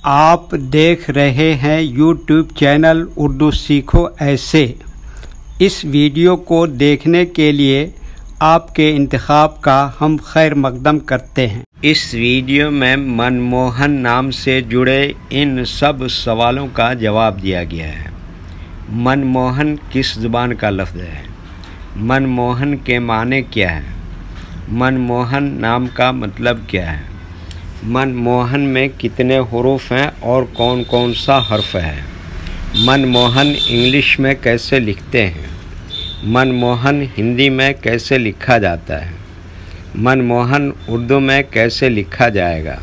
آپ دیکھ رہے ہیں یوٹیوب چینل اردو سیکھو ایسے۔ اس ویڈیو کو دیکھنے کے لیے آپ کے انتخاب کا ہم خیر مقدم کرتے ہیں۔ اس ویڈیو میں منموہن نام سے جڑے ان سب سوالوں کا جواب دیا گیا ہے۔ منموہن کس زبان کا لفظ ہے؟ منموہن کے معنی کیا ہے؟ منموہن نام کا مطلب کیا ہے؟ منموہن میں کتنے حروف ہیں اور کون کون سا حرف ہے؟ منموہن انگلش میں کیسے لکھتے ہیں؟ منموہن ہندی میں کیسے لکھا جاتا ہے؟ منموہن اردو میں کیسے لکھا جائے گا؟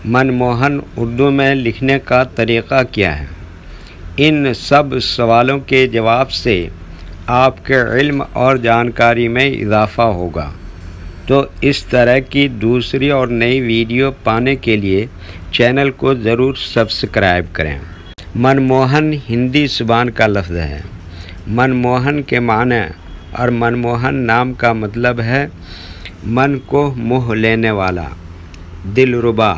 منموہن اردو میں لکھنے کا طریقہ کیا ہے؟ ان سب سوالوں کے جواب سے آپ کے علم اور جانکاری میں اضافہ ہوگا۔ تو اس طرح کی دوسری اور نئی ویڈیو پانے کے لیے چینل کو ضرور سبسکرائب کریں۔ منموہن ہندی زبان کا لفظ ہے۔ منموہن کے معنی اور منموہن نام کا مطلب ہے من کو موہ لینے والا، دلربا،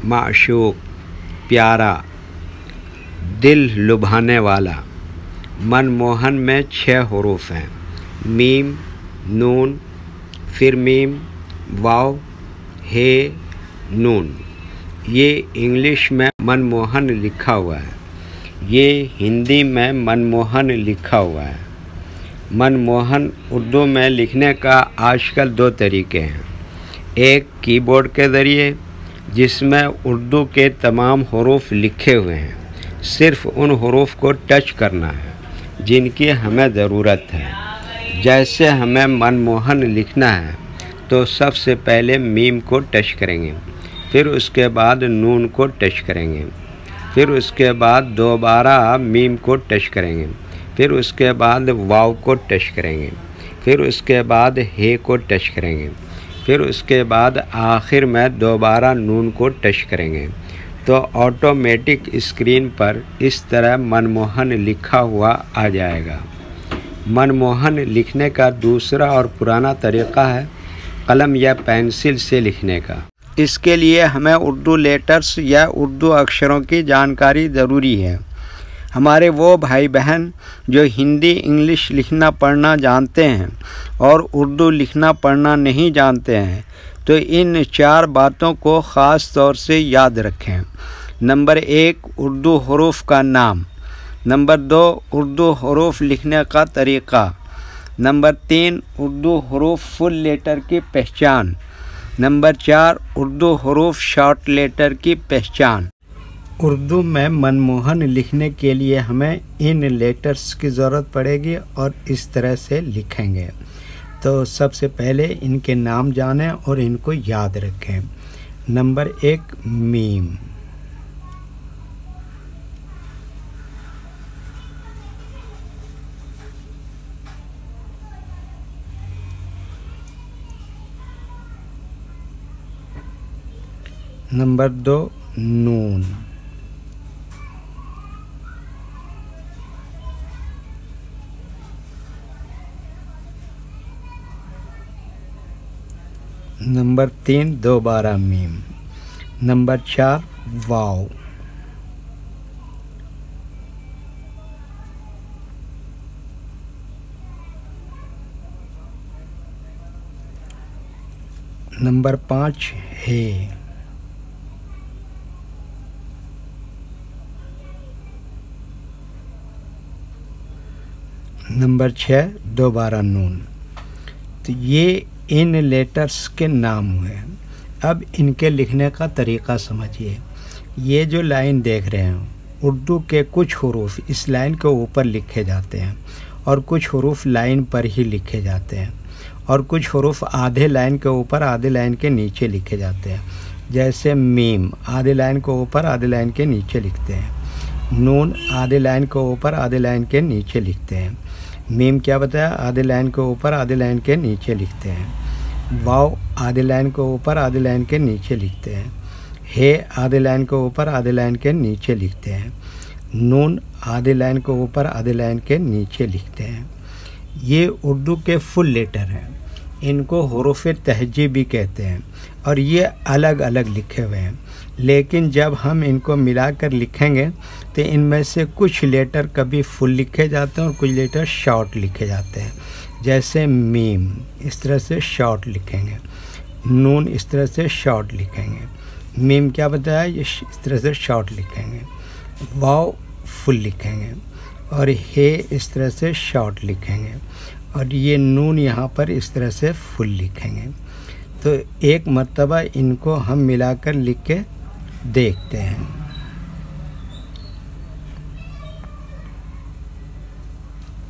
معشوق، پیارا، دل لبھانے والا۔ منموہن میں 6 حروف ہیں: میم، نون، پھر میم، واو، ہے، نون۔ یہ انگلش میں منموہن لکھا ہوا ہے، یہ ہندی میں منموہن لکھا ہوا ہے۔ منموہن اردو میں لکھنے کا آج کل 2 طریقے ہیں۔ ایک کی بورڈ کے ذریعے، جس میں اردو کے تمام حروف لکھے ہوئے ہیں، صرف ان حروف کو ٹچ کرنا ہے جن کی ہمیں ضرورت ہے۔ جیسے ہمیں منموہن لکھنا ہے تو سب سے پہلے میم کو ٹچ کریں گے، پھر اس کے بعد نون کو ٹچ کریں گے، پھر اس کے بعد دوبارہ میم کو ٹچ کریں گے، پھر اس کے بعد واو کو ٹچ کریں گے، پھر اس کے بعد ہے کو ٹچ کریں گے، پھر اس کے بعد آخر میں دوبارہ نون کو ٹچ کریں گے۔ تو آٹومیٹک اسکرین پر اس طرح منموہن لکھا ہوا آ جائے گا۔ منموہن لکھنے کا دوسرا اور پرانا طریقہ ہے قلم یا پینسل سے لکھنے کا۔ اس کے لیے ہمیں اردو لیٹرز یا اردو اکشروں کی جانکاری ضروری ہے۔ ہمارے وہ بھائی بہن جو ہندی انگلش لکھنا پڑھنا جانتے ہیں اور اردو لکھنا پڑھنا نہیں جانتے ہیں تو ان 4 باتوں کو خاص طور سے یاد رکھیں۔ نمبر 1، اردو حروف کا نام۔ نمبر 2، اردو حروف لکھنے کا طریقہ۔ نمبر 3، اردو حروف فل لیٹر کی پہچان۔ نمبر 4، اردو حروف شارٹ لیٹر کی پہچان۔ اردو میں منموہن لکھنے کے لیے ہمیں ان لیٹرز کی ضرورت پڑے گی اور اس طرح سے لکھیں گے۔ تو سب سے پہلے ان کے نام جانیں اور ان کو یاد رکھیں۔ نمبر 1، میم۔ نمبر 2، نون۔ نمبر 3، دوبارہ میم۔ نمبر 4، واو۔ نمبر 5، ہے۔ نمبر 6، دوبارہ نون۔ تو یہ ان لیٹرز کے نام ہوئے۔ اب ان کے لکھنے کا طریقہ سمجھیے۔ یہ جو لائن دیکھ رہے ہیں، اردو کے کچھ حروف اس لائن کے اوپر لکھے جاتے ہیں اور کچھ حروف لائن پر ہی لکھے جاتے ہیں اور کچھ حروف آدھے لائن کے اوپر آدھے لائن کے نیچے لکھے جاتے ہیں۔ جیسے میم آدھے لائن کے اوپر آدھے لائن کے نیچے لکھتے ہیں، نون آدھے لائن کے اوپر آدھے لائن کے نیچے لکھتے ہیں، میم کیا بتایا، آدھے لائن کے اوپر آدھے لائن کے نیچے لکھتے ہیں، واو آدھے لائن کے اوپر آدھے لائن کے نیچے لکھتے ہیں، ہے آدھے لائن کے اوپر آدھے لائن کے نیچے لکھتے ہیں، نون آدھے لائن کے اوپر آدھے لائن کے نیچے لکھتے ہیں۔ یہ اردو کے فل لیٹر ہیں، ان کو حروف تہجی بھی کہتے ہیں اور یہ الگ الگ لکھے ہوئے ہیں۔ لیکن جب ہم ان کو ملا کر لکھیں گے تو ان میں سے کچھ لیٹر کبھی فل لکھے جاتے ہیں اور کچھ لیٹر شارٹ لکھے جاتے ہیں. جیسے میم اس طرح سے شارٹ لکھیں گے، نون اس طرح سے شارٹ لکھیں گے. میم کیا بتایا، یہ اس طرح سے شارٹ لکھیں گے. واو فل لکھیں گے اور ہے اس طرح سے شارٹ لکھیں گے اور یہ نون یہاں پر اس طرح سے فل لکھیں گے. تو ایک مرتبہ ان کو ہم ملا کر لکھ کے دیکھتے ہیں.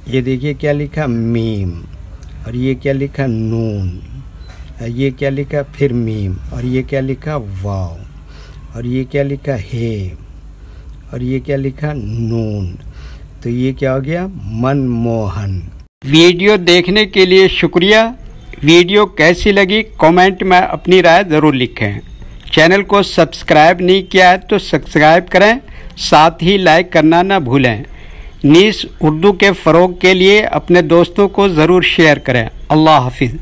یہ دیکھیے کیا لکھا میم، اور یہ کیا لکھا نون، یہ کیا لکھا پھر میم، اور یہ کیا لکھا واو، اور یہ کیا لکھا ہے، اور یہ کیا لکھا نون. تو یہ کیا ہو گیا، من موہن. ویڈیو دیکھنے کے لیے شکریہ. ویڈیو کیسی لگی کامنٹ میں اپنی رائے ضرور لکھیں. چینل کو سبسکرائب نہیں کیا ہے تو سبسکرائب کریں، ساتھ ہی لائک کرنا نہ بھولیں. نیز اردو کے فروغ کے لیے اپنے دوستوں کو ضرور شیئر کریں. اللہ حافظ.